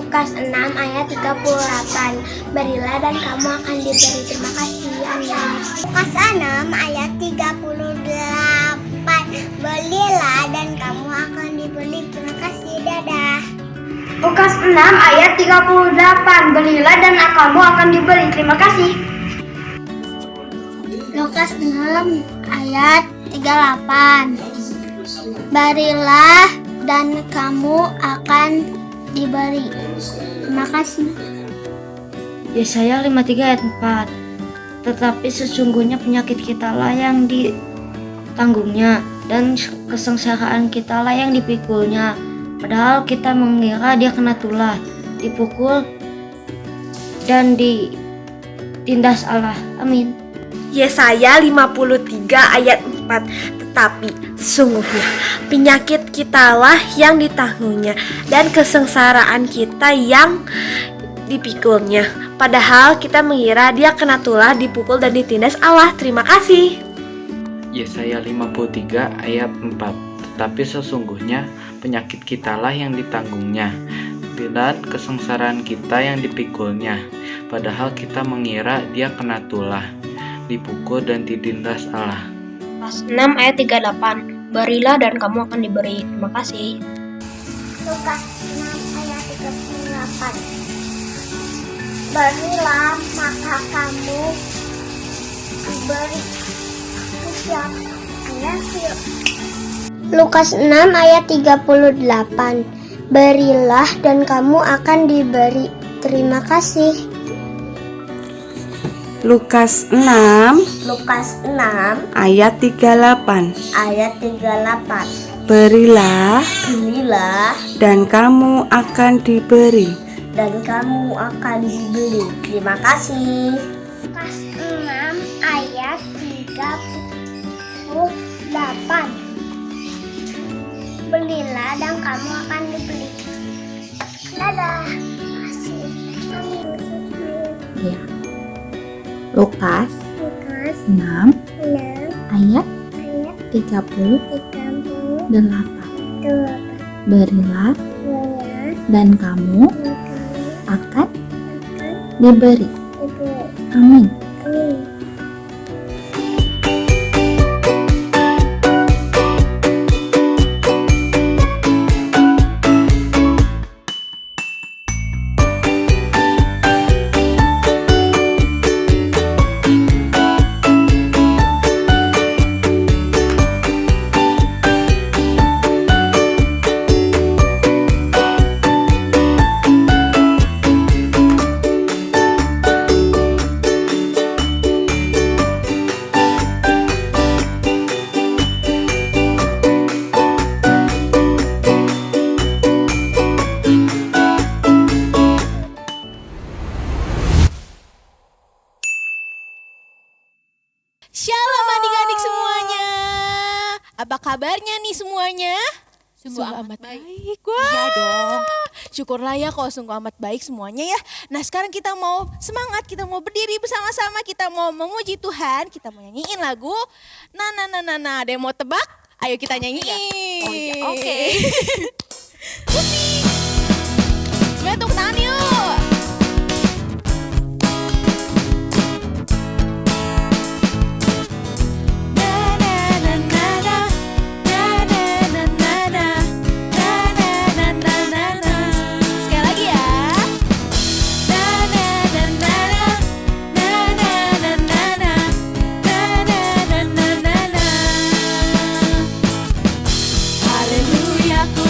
Lukas 6 ayat 38. Berilah dan kamu akan diberi. Terima kasih. Amin. Lukas 6 ayat 38. Berilah dan kamu akan diberi. Terima kasih. Dadah. Lukas 6 ayat 38. Berilah dan kamu akan diberi. Terima kasih. Lukas 6 ayat 38. Berilah dan kamu akan diberi. Terima kasih. Yesaya 53 ayat 4. Tetapi sesungguhnya penyakit kitalah yang ditanggungnya dan kesengsaraan kitalah yang dipikulnya. Padahal kita mengira dia kena tulah, dipukul dan ditindas Allah. Amin. Yesaya 53 ayat 4. Tetapi sesungguhnya penyakit kitalah yang ditanggungnya dan kesengsaraan kita yang dipikulnya. Padahal kita mengira dia kena tulah, dipukul dan ditindas Allah. Terima kasih. Yesaya 53 ayat 4. Tetapi sesungguhnya penyakit kitalah yang ditanggungnya dan kesengsaraan kita yang dipikulnya. Padahal kita mengira dia kena tulah, dipukul dan ditindas Allah. Lukas 6 ayat 38. Berilah dan kamu akan diberi. Terima kasih. Lukas 6 ayat 38. Berilah maka kamu diberi. Lukas 6 ayat 38. Berilah dan kamu akan diberi. Terima kasih. Lukas 6 ayat ayat 38. 38. Berilah Dan kamu akan diberi. kamu akan diberi. Terima kasih. Lukas 6 ayat 38. Belilah dan kamu akan diberi. Dadah. Terima kasih. Amin. Ya. Lukas Lukas 6 6 ayat ayat 38. 38. Berilah Belilah dan kamu dan kamu akan akan diberi. diberi. Amin. Amin. Shalom adik-adik semuanya. Apa kabarnya nih semuanya? Sungguh amat baik. Wah. Iya dong. Syukurlah ya kalau sungguh amat baik semuanya ya. Nah sekarang kita mau semangat, kita mau berdiri bersama-sama, kita mau memuji Tuhan, kita mau nyanyiin lagu. Nah, ada yang mau tebak? Ayo kita nyanyiin. Oh iya, oke. Musik. Semuanya tepuk tangan yuk. Sekali lagi ya. Haleluya, ku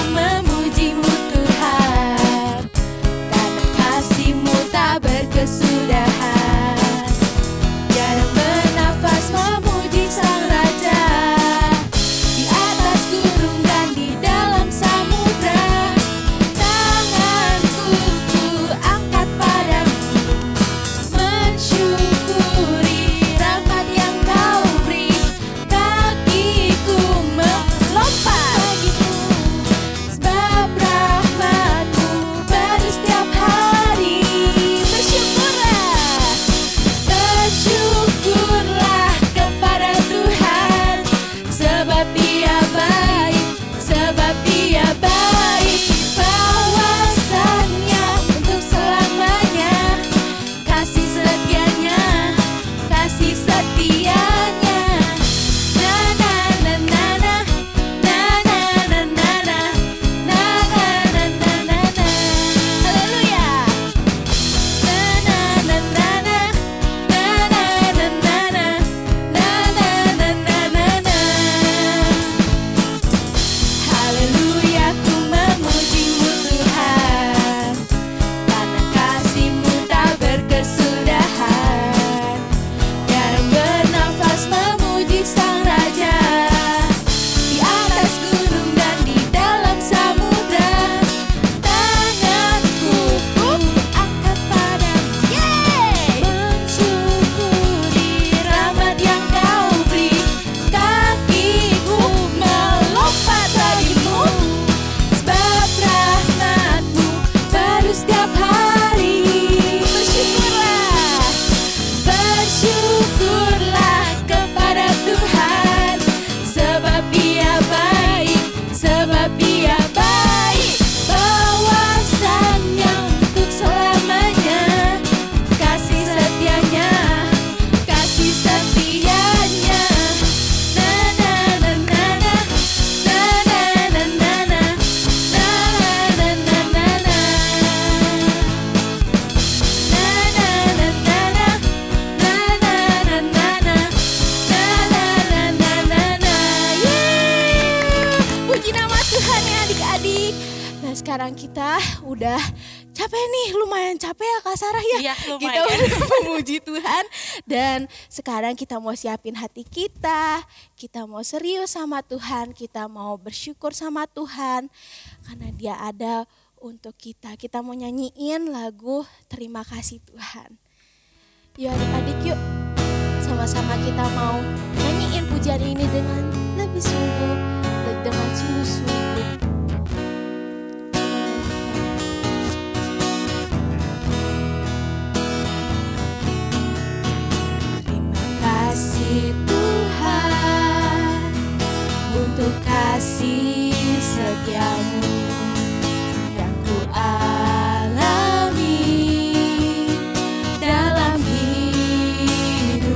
adik-adik. Nah sekarang kita udah capek nih, lumayan capek ya Kak Sarah ya. Iya, Kita lumayan. udah memuji Tuhan. Dan sekarang kita mau siapin hati kita mau serius sama Tuhan, kita mau bersyukur sama Tuhan. Karena dia ada untuk kita. Kita mau nyanyiin lagu Terima Kasih Tuhan. Yuk adik-adik yuk, sama-sama kita mau nyanyiin pujian ini dengan lebih sungguh, dengan sungguh-sungguh. Terima kasih Tuhan untuk kasih setiamu yang ku alami dalam hidupku.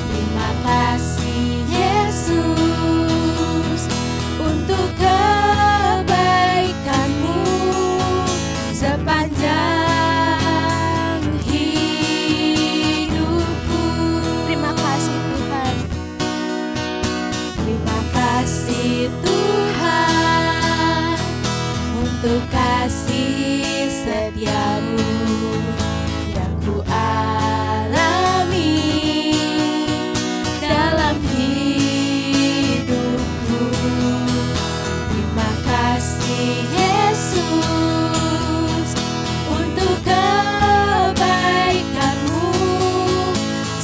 Terima kasih Yesus untuk kebaikanmu sepanjang hidupku. Terima kasih Tuhan. Terima kasih Tuhan untuk kasih setiamu yang ku alami dalam hidupku. Terima kasih Yesus untuk kebaikanmu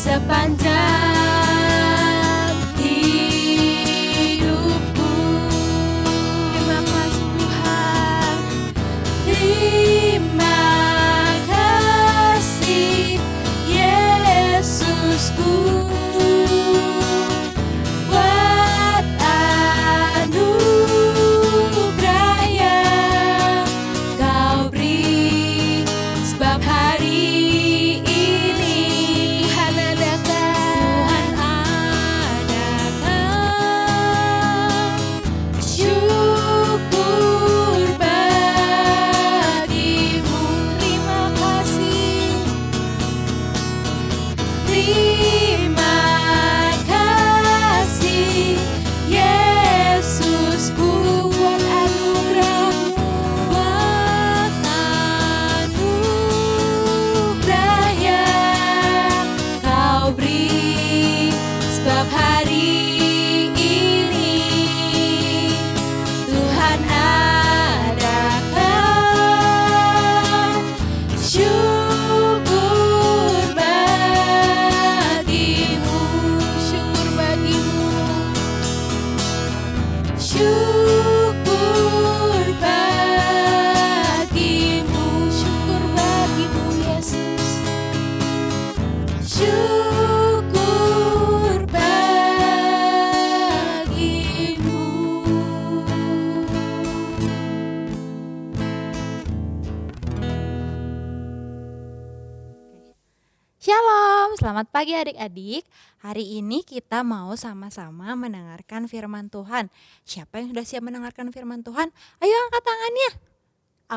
sepanjang hidupku. Terima kasih Tuhan. Terima kasih Yesusku buat anugerah yang kau beri, sebab hari ini Tuhan adakan syukur bagimu. Terima kasih. Terima kasih Yesusku buat anugerah-Mu, buat anugerah yang kau beri, sebab hari ini Tuhan adakan syukur bagimu, syukur bagimu, syukur bagimu, syukur bagimu Yesus, syukur bagimu. Shalom, selamat pagi adik-adik. Hari ini kita mau sama-sama mendengarkan firman Tuhan. Siapa yang sudah siap mendengarkan firman Tuhan? Ayo angkat tangannya.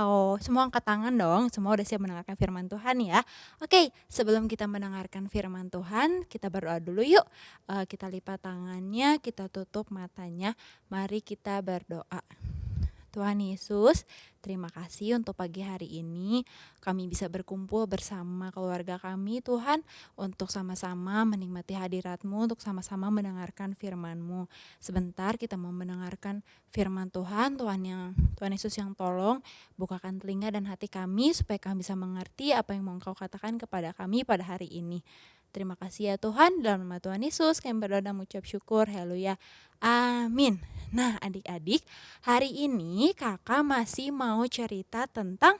Oh, semua angkat tangan dong. Semua udah siap mendengarkan firman Tuhan ya. Oke, sebelum kita mendengarkan firman Tuhan, kita berdoa dulu yuk. Kita lipat tangannya, kita tutup matanya. Mari kita berdoa. Tuhan Yesus, terima kasih untuk pagi hari ini kami bisa berkumpul bersama keluarga kami Tuhan untuk sama-sama menikmati hadirat-Mu, untuk sama-sama mendengarkan firman-Mu. Sebentar kita mau mendengarkan firman Tuhan, Tuhan Yesus yang tolong bukakan telinga dan hati kami supaya kami bisa mengerti apa yang mau Engkau katakan kepada kami pada hari ini. Terima kasih ya Tuhan, dalam nama Tuhan Yesus kami berdoa dan mengucap syukur, haleluya, amin. Nah adik-adik, hari ini kakak masih mau cerita tentang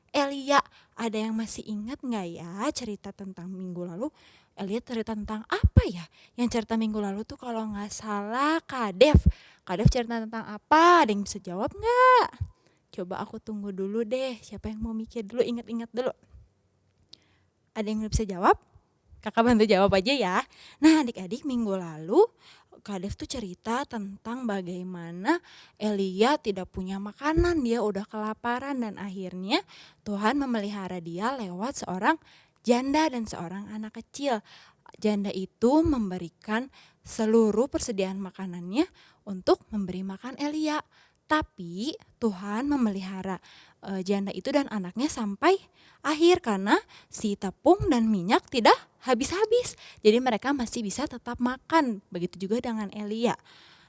Elia. Ada yang masih ingat gak ya cerita tentang minggu lalu? Elia cerita tentang apa ya? Yang cerita minggu lalu tuh kalau gak salah Kak Dev cerita tentang apa? Ada yang bisa jawab gak? Coba aku tunggu dulu deh, siapa yang mau mikir dulu, ingat-ingat dulu. Ada yang bisa jawab? Kakak bantu jawab aja ya. Nah adik-adik, minggu lalu Kak Dev tuh cerita tentang bagaimana Elia tidak punya makanan, dia udah kelaparan dan akhirnya Tuhan memelihara dia lewat seorang janda dan seorang anak kecil. Janda itu memberikan seluruh persediaan makanannya untuk memberi makan Elia. Tapi Tuhan memelihara janda itu dan anaknya sampai akhir karena si tepung dan minyak tidak habis-habis. Jadi mereka masih bisa tetap makan. Begitu juga dengan Elia.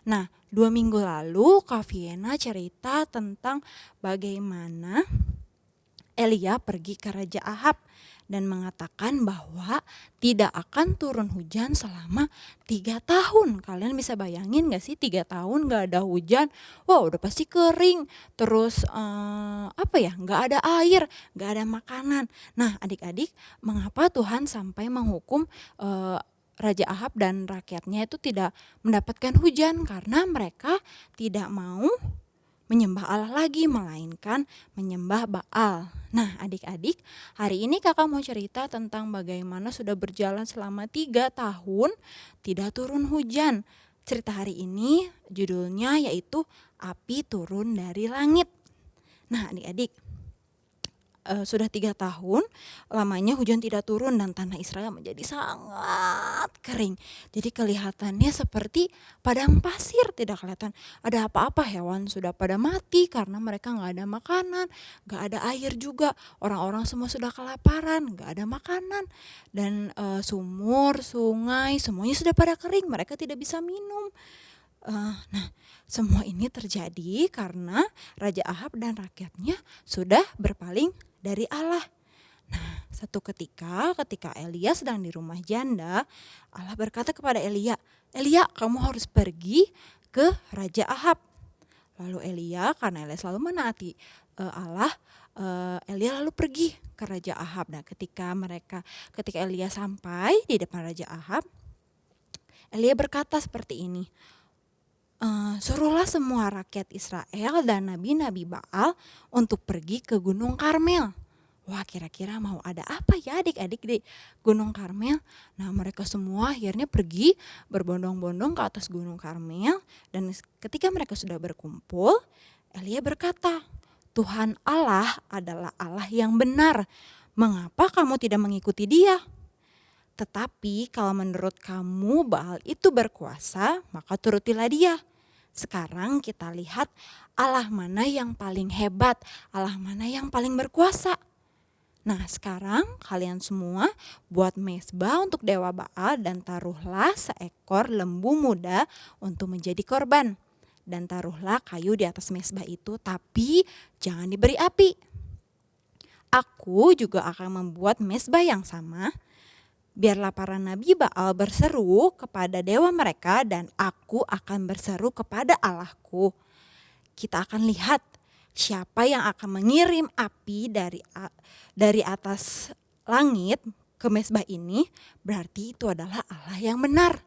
Nah, 2 minggu lalu Kak Viena cerita tentang bagaimana Elia pergi ke Raja Ahab dan mengatakan bahwa tidak akan turun hujan selama 3 tahun. Kalian bisa bayangin gak sih 3 tahun gak ada hujan? Wah, udah pasti kering. Terus gak ada air, gak ada makanan. Nah, adik-adik, mengapa Tuhan sampai menghukum Raja Ahab dan rakyatnya itu tidak mendapatkan hujan? Karena mereka tidak mau menyembah Allah lagi, melainkan menyembah Baal. Nah, adik-adik, hari ini kakak mau cerita tentang bagaimana sudah berjalan selama 3 tahun tidak turun hujan. Cerita hari ini judulnya yaitu Api Turun dari Langit. Nah, adik-adik, sudah 3 tahun lamanya hujan tidak turun dan tanah Israel menjadi sangat kering. Jadi kelihatannya seperti padang pasir, tidak kelihatan ada apa-apa. Hewan sudah pada mati karena mereka gak ada makanan, gak ada air juga. Orang-orang semua sudah kelaparan, gak ada makanan. Dan sumur, sungai, semuanya sudah pada kering, mereka tidak bisa minum. Nah, semua ini terjadi karena Raja Ahab dan rakyatnya sudah berpaling dari Allah. Nah, satu ketika Elia sedang di rumah janda, Allah berkata kepada Elia, "Elia, kamu harus pergi ke Raja Ahab." Lalu Elia, karena Elia selalu menaati Allah, Elia lalu pergi ke Raja Ahab. Nah, ketika Elia sampai di depan Raja Ahab, Elia berkata seperti ini, "Suruhlah semua rakyat Israel dan nabi-nabi Baal untuk pergi ke Gunung Karmel." Wah, kira-kira mau ada apa ya adik-adik di Gunung Karmel? Nah, mereka semua akhirnya pergi berbondong-bondong ke atas Gunung Karmel. Dan ketika mereka sudah berkumpul, Elia berkata, "Tuhan Allah adalah Allah yang benar. Mengapa kamu tidak mengikuti Dia? Tetapi kalau menurut kamu Baal itu berkuasa, maka turutilah dia. Sekarang kita lihat Allah mana yang paling hebat, Allah mana yang paling berkuasa." Nah, sekarang kalian semua buat mezbah untuk dewa Baal dan taruhlah seekor lembu muda untuk menjadi korban. Dan taruhlah kayu di atas mezbah itu, tapi jangan diberi api. Aku juga akan membuat mezbah yang sama. Biarlah para nabi Baal berseru kepada dewa mereka dan aku akan berseru kepada Allahku. Kita akan lihat siapa yang akan mengirim api dari atas langit ke mezbah ini, berarti itu adalah Allah yang benar.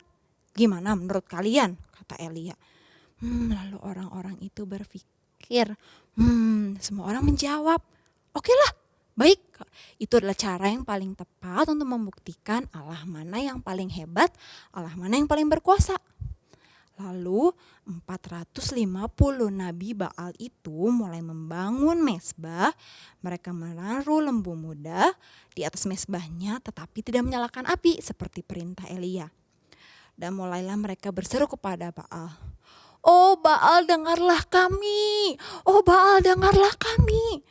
Gimana menurut kalian? Kata Elia. Lalu orang-orang itu berpikir, semua orang menjawab, "Oke lah, baik." Itu adalah cara yang paling tepat untuk membuktikan Allah mana yang paling hebat, Allah mana yang paling berkuasa. Lalu 450 nabi Baal itu mulai membangun mezbah. Mereka menaruh lembu muda di atas mezbahnya tetapi tidak menyalakan api seperti perintah Elia. Dan mulailah mereka berseru kepada Baal, "Oh Baal, dengarlah kami. Oh Baal, dengarlah kami."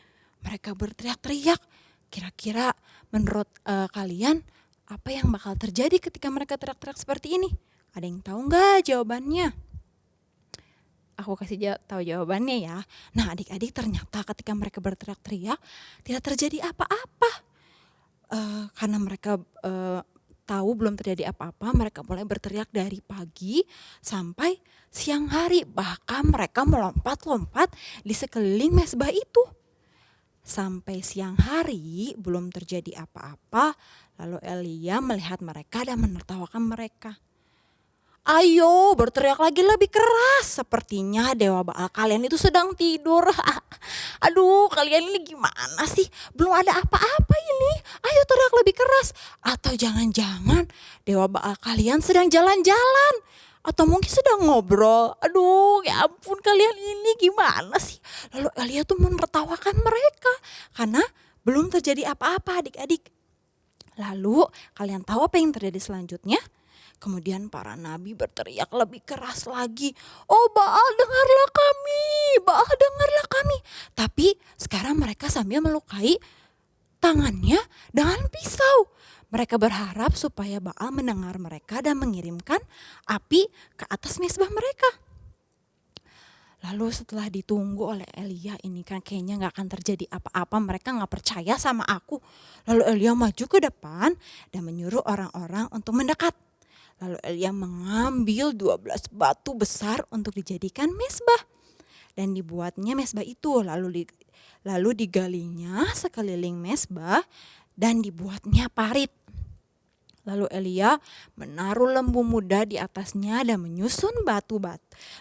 Mereka berteriak-teriak. Kira-kira menurut kalian apa yang bakal terjadi ketika mereka teriak-teriak seperti ini? Ada yang tahu nggak jawabannya? Aku kasih tahu jawabannya ya. Nah, adik-adik, ternyata ketika mereka berteriak-teriak tidak terjadi apa-apa. Karena mereka tahu belum terjadi apa-apa, mereka mulai berteriak dari pagi sampai siang hari. Bahkan mereka melompat-lompat di sekeliling mezbah itu. Sampai siang hari belum terjadi apa-apa. Lalu Elia melihat mereka dan menertawakan mereka. "Ayo berteriak lagi lebih keras. Sepertinya dewa Baal kalian itu sedang tidur." Aduh, kalian ini gimana sih? Belum ada apa-apa ini. Ayo teriak lebih keras. Atau jangan-jangan dewa Baal kalian sedang jalan-jalan. Atau mungkin sedang ngobrol. Aduh, ya ampun, kalian ini gimana sih? Lalu Elia tuh menertawakan mereka. Karena belum terjadi apa-apa adik-adik. Lalu kalian tahu apa yang terjadi selanjutnya? Kemudian para nabi berteriak lebih keras lagi. "Oh Baal, dengarlah kami. Baal, sambil melukai tangannya dengan pisau. Mereka berharap supaya Baal mendengar mereka dan mengirimkan api ke atas mezbah mereka. Lalu setelah ditunggu oleh Elia, ini kan kayaknya gak akan terjadi apa-apa, mereka gak percaya sama aku. Lalu Elia maju ke depan dan menyuruh orang-orang untuk mendekat. Lalu Elia mengambil 12 batu besar untuk dijadikan mezbah. Dan dibuatnya mezbah itu, lalu digalinya sekeliling mezbah dan dibuatnya parit. Lalu Elia menaruh lembu muda di atasnya dan menyusun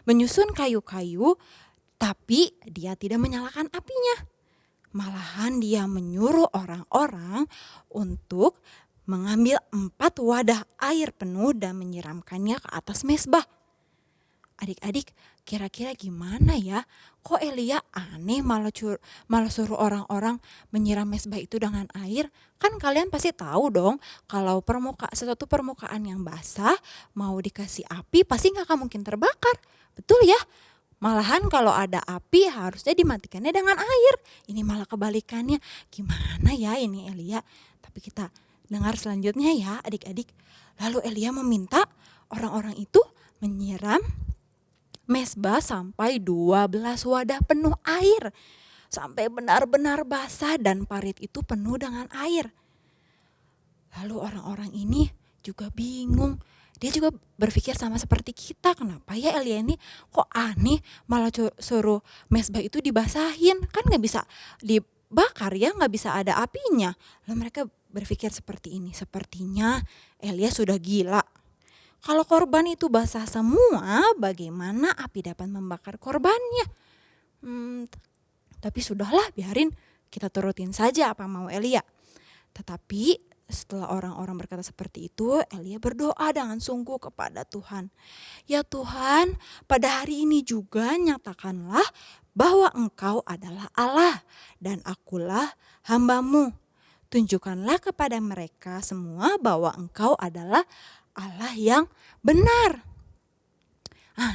menyusun kayu-kayu, tapi dia tidak menyalakan apinya. Malahan dia menyuruh orang-orang untuk mengambil 4 wadah air penuh dan menyiramkannya ke atas mezbah. Adik-adik, kira-kira gimana ya? Kok Elia aneh malah suruh orang-orang menyiram mezbah itu dengan air? Kan kalian pasti tahu dong kalau sesuatu permukaan yang basah mau dikasih api pasti gak akan mungkin terbakar. Betul ya? Malahan kalau ada api harusnya dimatikannya dengan air. Ini malah kebalikannya. Gimana ya ini Elia? Tapi kita dengar selanjutnya ya adik-adik. Lalu Elia meminta orang-orang itu menyiram mezbah sampai 12 wadah penuh air. Sampai benar-benar basah dan parit itu penuh dengan air. Lalu orang-orang ini juga bingung. Dia juga berpikir sama seperti kita. Kenapa ya Elia ini kok aneh malah suruh mezbah itu dibasahin. Kan gak bisa dibakar ya, gak bisa ada apinya. Lalu mereka berpikir seperti ini. Sepertinya Elia sudah gila. Kalau korban itu basah semua, bagaimana api dapat membakar korbannya? Tapi sudahlah, biarin kita turutin saja apa mau Elia. Tetapi setelah orang-orang berkata seperti itu, Elia berdoa dengan sungguh kepada Tuhan. Ya Tuhan, pada hari ini juga nyatakanlah bahwa Engkau adalah Allah dan akulah hamba-Mu. Tunjukkanlah kepada mereka semua bahwa Engkau adalah Allah yang benar.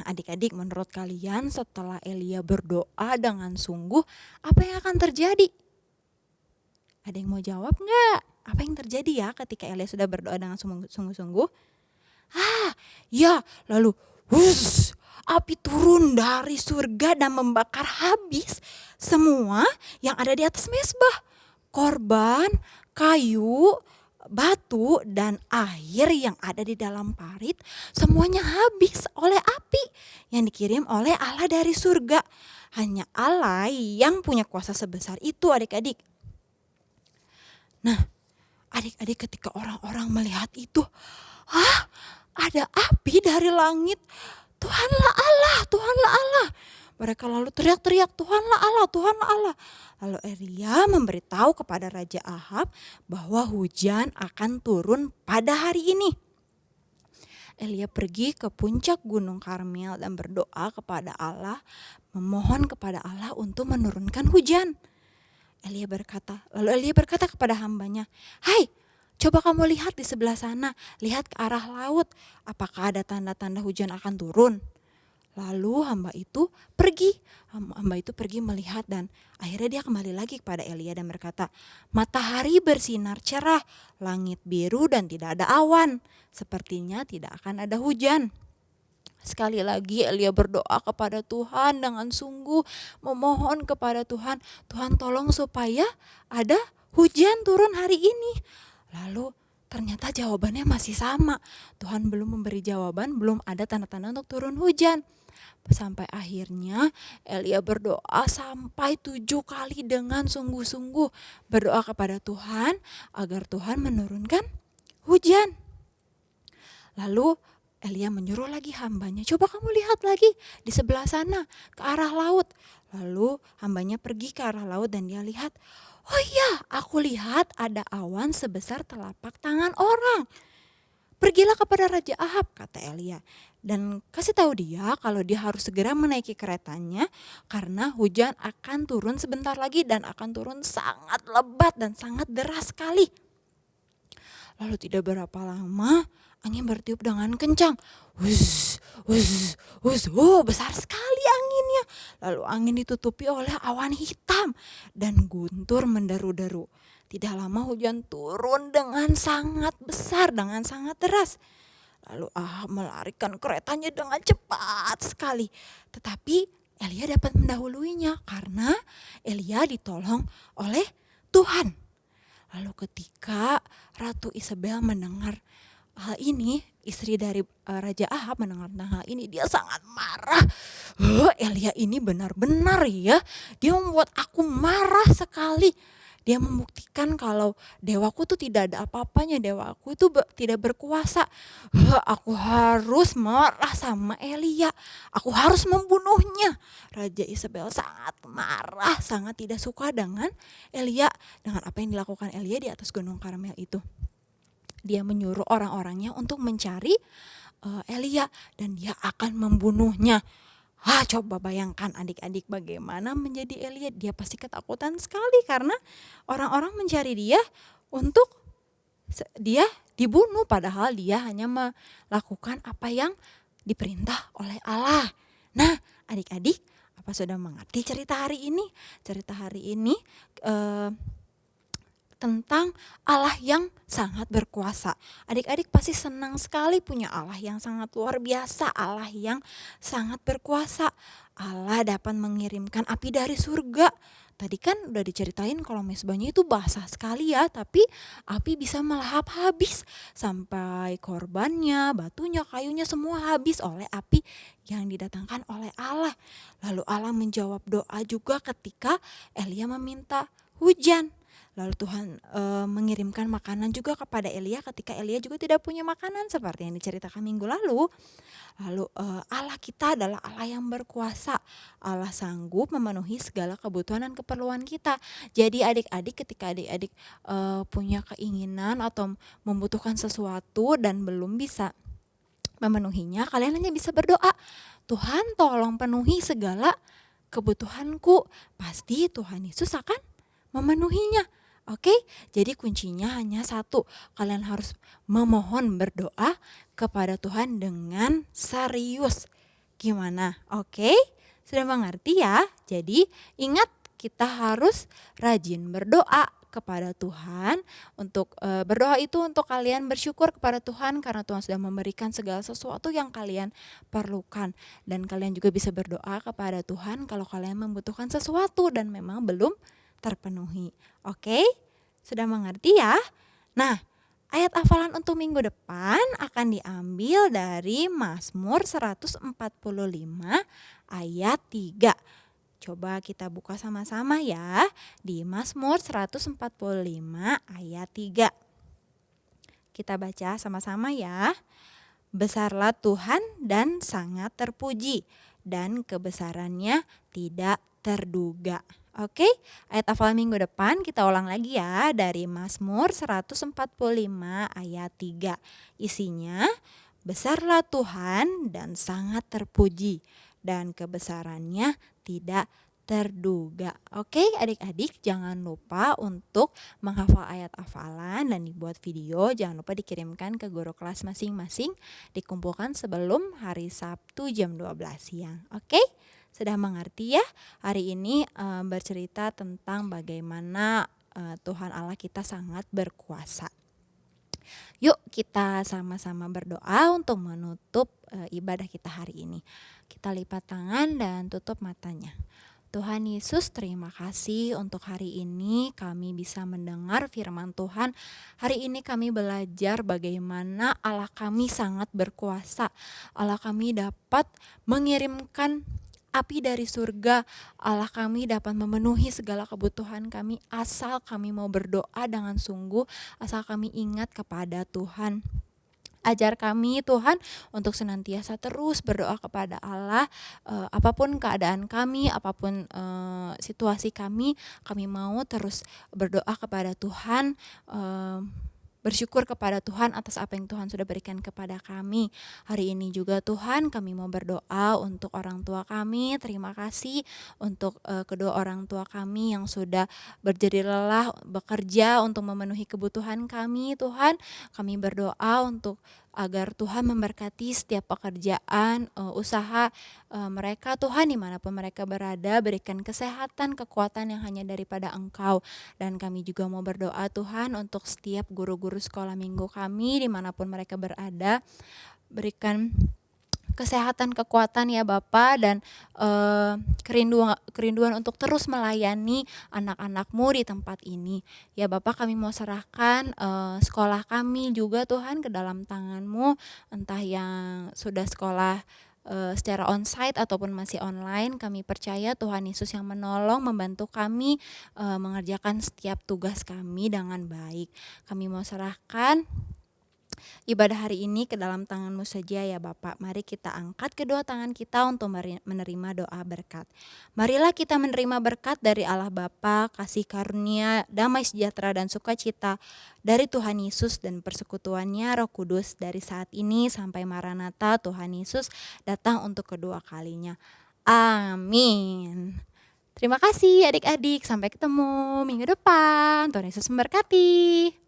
Adik-adik, menurut kalian setelah Elia berdoa dengan sungguh, apa yang akan terjadi? Ada yang mau jawab nggak? Apa yang terjadi ya ketika Elia sudah berdoa dengan sungguh-sungguh? Ya, lalu api turun dari surga dan membakar habis semua yang ada di atas mezbah. Korban, kayu, batu dan air yang ada di dalam parit semuanya habis oleh api yang dikirim oleh Allah dari surga. Hanya Allah yang punya kuasa sebesar itu adik-adik. Nah, adik-adik, ketika orang-orang melihat itu, ada api dari langit. Tuhanlah Allah, Tuhanlah Allah. Mereka lalu teriak-teriak, Tuhanlah Allah, Tuhanlah Allah. Lalu Elia memberitahu kepada Raja Ahab bahwa hujan akan turun pada hari ini. Elia pergi ke puncak Gunung Karmel dan berdoa kepada Allah, memohon kepada Allah untuk menurunkan hujan. Lalu Elia berkata kepada hambanya, "Hai, coba kamu lihat di sebelah sana, lihat ke arah laut, apakah ada tanda-tanda hujan akan turun?" Lalu hamba itu pergi melihat dan akhirnya dia kembali lagi kepada Elia dan berkata, "Matahari bersinar cerah, langit biru dan tidak ada awan. Sepertinya tidak akan ada hujan." Sekali lagi Elia berdoa kepada Tuhan dengan sungguh, memohon kepada Tuhan, "Tuhan tolong supaya ada hujan turun hari ini." Lalu ternyata jawabannya masih sama. Tuhan belum memberi jawaban, belum ada tanda-tanda untuk turun hujan. Sampai akhirnya Elia berdoa sampai 7 kali dengan sungguh-sungguh. Berdoa kepada Tuhan agar Tuhan menurunkan hujan. Lalu Elia menyuruh lagi hambanya, "Coba kamu lihat lagi di sebelah sana ke arah laut." Lalu hambanya pergi ke arah laut dan dia lihat, "Oh iya, aku lihat ada awan sebesar telapak tangan orang." "Pergilah kepada Raja Ahab," kata Elia, "dan kasih tahu dia kalau dia harus segera menaiki keretanya karena hujan akan turun sebentar lagi dan akan turun sangat lebat dan sangat deras sekali." Lalu tidak berapa lama angin bertiup dengan kencang. Wus, wus, wus. Oh, besar sekali anginnya. Lalu angin ditutupi oleh awan hitam dan guntur menderu-deru. Tidak lama hujan turun dengan sangat besar, dengan sangat deras. Lalu Ahab melarikan keretanya dengan cepat sekali. Tetapi Elia dapat mendahuluinya karena Elia ditolong oleh Tuhan. Lalu ketika Ratu Isabel mendengar hal ini, istri dari Raja Ahab mendengar tentang hal ini, dia sangat marah. Elia ini benar-benar ya, dia membuat aku marah sekali. Dia membuktikan kalau dewaku tuh tidak ada apa-apanya, dewaku itu tidak berkuasa. Aku harus marah sama Elia, aku harus membunuhnya. Raja Isabel sangat marah, sangat tidak suka dengan Elia, dengan apa yang dilakukan Elia di atas Gunung Karmel itu. Dia menyuruh orang-orangnya untuk mencari Elia dan dia akan membunuhnya. Coba bayangkan adik-adik bagaimana menjadi Elia. Dia pasti ketakutan sekali karena orang-orang mencari dia untuk dia dibunuh. Padahal dia hanya melakukan apa yang diperintah oleh Allah. Nah adik-adik, apa sudah mengerti cerita hari ini? Cerita hari ini tentang Allah yang sangat berkuasa. Adik-adik pasti senang sekali punya Allah yang sangat luar biasa, Allah yang sangat berkuasa. Allah dapat mengirimkan api dari surga. Tadi kan udah diceritain kalau mezbahnya itu basah sekali ya, tapi api bisa melahap habis sampai korbannya, batunya, kayunya semua habis oleh api yang didatangkan oleh Allah. Lalu Allah menjawab doa juga ketika Elia meminta hujan. Lalu Tuhan mengirimkan makanan juga kepada Elia ketika Elia juga tidak punya makanan seperti yang diceritakan minggu lalu. Lalu Allah kita adalah Allah yang berkuasa. Allah sanggup memenuhi segala kebutuhan dan keperluan kita. Jadi adik-adik, ketika adik-adik punya keinginan atau membutuhkan sesuatu dan belum bisa memenuhinya, kalian hanya bisa berdoa, Tuhan tolong penuhi segala kebutuhanku. Pasti Tuhan Yesus akan memenuhinya. Oke, jadi kuncinya hanya satu. Kalian harus memohon berdoa kepada Tuhan dengan serius. Gimana? Oke, sudah mengerti ya? Jadi ingat, kita harus rajin berdoa kepada Tuhan. Untuk berdoa itu untuk kalian bersyukur kepada Tuhan karena Tuhan sudah memberikan segala sesuatu yang kalian perlukan. Dan kalian juga bisa berdoa kepada Tuhan kalau kalian membutuhkan sesuatu dan memang belum terpenuhi. Oke, sudah mengerti ya? Nah, ayat hafalan untuk minggu depan akan diambil dari Mazmur 145 ayat 3. Coba kita buka sama-sama ya, di Mazmur 145 ayat 3. Kita baca sama-sama ya. Besarlah Tuhan dan sangat terpuji, dan kebesarannya tidak terduga. Oke, ayat hafalan minggu depan kita ulang lagi ya, dari Mazmur 145 ayat 3. Isinya, besarlah Tuhan dan sangat terpuji, dan kebesarannya tidak terduga. Oke, adik-adik jangan lupa untuk menghafal ayat hafalan dan dibuat video. Jangan lupa dikirimkan ke guru kelas masing-masing, dikumpulkan sebelum hari Sabtu jam 12 siang. Oke? Sudah mengerti ya? Hari ini bercerita tentang bagaimana Tuhan Allah kita sangat berkuasa. Yuk kita sama-sama berdoa untuk menutup ibadah kita hari ini. Kita lipat tangan dan tutup matanya. Tuhan Yesus, terima kasih untuk hari ini kami bisa mendengar firman Tuhan. Hari ini kami belajar bagaimana Allah kami sangat berkuasa. Allah kami dapat mengirimkan api dari surga. Allah kami dapat memenuhi segala kebutuhan kami asal kami mau berdoa dengan sungguh, asal kami ingat kepada Tuhan. Ajar kami Tuhan untuk senantiasa terus berdoa kepada Allah, apapun keadaan kami, apapun situasi kami mau terus berdoa kepada Tuhan, bersyukur kepada Tuhan atas apa yang Tuhan sudah berikan kepada kami. Hari ini juga Tuhan kami mau berdoa untuk orang tua kami. Terima kasih untuk kedua orang tua kami yang sudah berjeri lelah bekerja untuk memenuhi kebutuhan kami. Tuhan, kami berdoa untuk agar Tuhan memberkati setiap pekerjaan, usaha mereka Tuhan, dimanapun mereka berada. Berikan kesehatan, kekuatan yang hanya daripada Engkau. Dan kami juga mau berdoa Tuhan untuk setiap guru-guru sekolah minggu kami dimanapun mereka berada. Berikan kesehatan, kekuatan ya Bapa, dan kerinduan untuk terus melayani anak-anak-Mu di tempat ini. Ya Bapa, kami mau serahkan sekolah kami juga Tuhan ke dalam tangan-Mu, entah yang sudah sekolah secara onsite ataupun masih online. Kami percaya Tuhan Yesus yang menolong, membantu kami mengerjakan setiap tugas kami dengan baik. Kami mau serahkan ibadah hari ini ke dalam tangan-Mu saja ya Bapak. Mari kita angkat kedua tangan kita untuk menerima doa berkat. Marilah kita menerima berkat dari Allah Bapa, kasih karunia, damai sejahtera dan sukacita dari Tuhan Yesus dan persekutuannya Roh Kudus dari saat ini sampai Maranatha Tuhan Yesus datang untuk kedua kalinya. Amin. Terima kasih adik-adik, sampai ketemu minggu depan. Tuhan Yesus memberkati.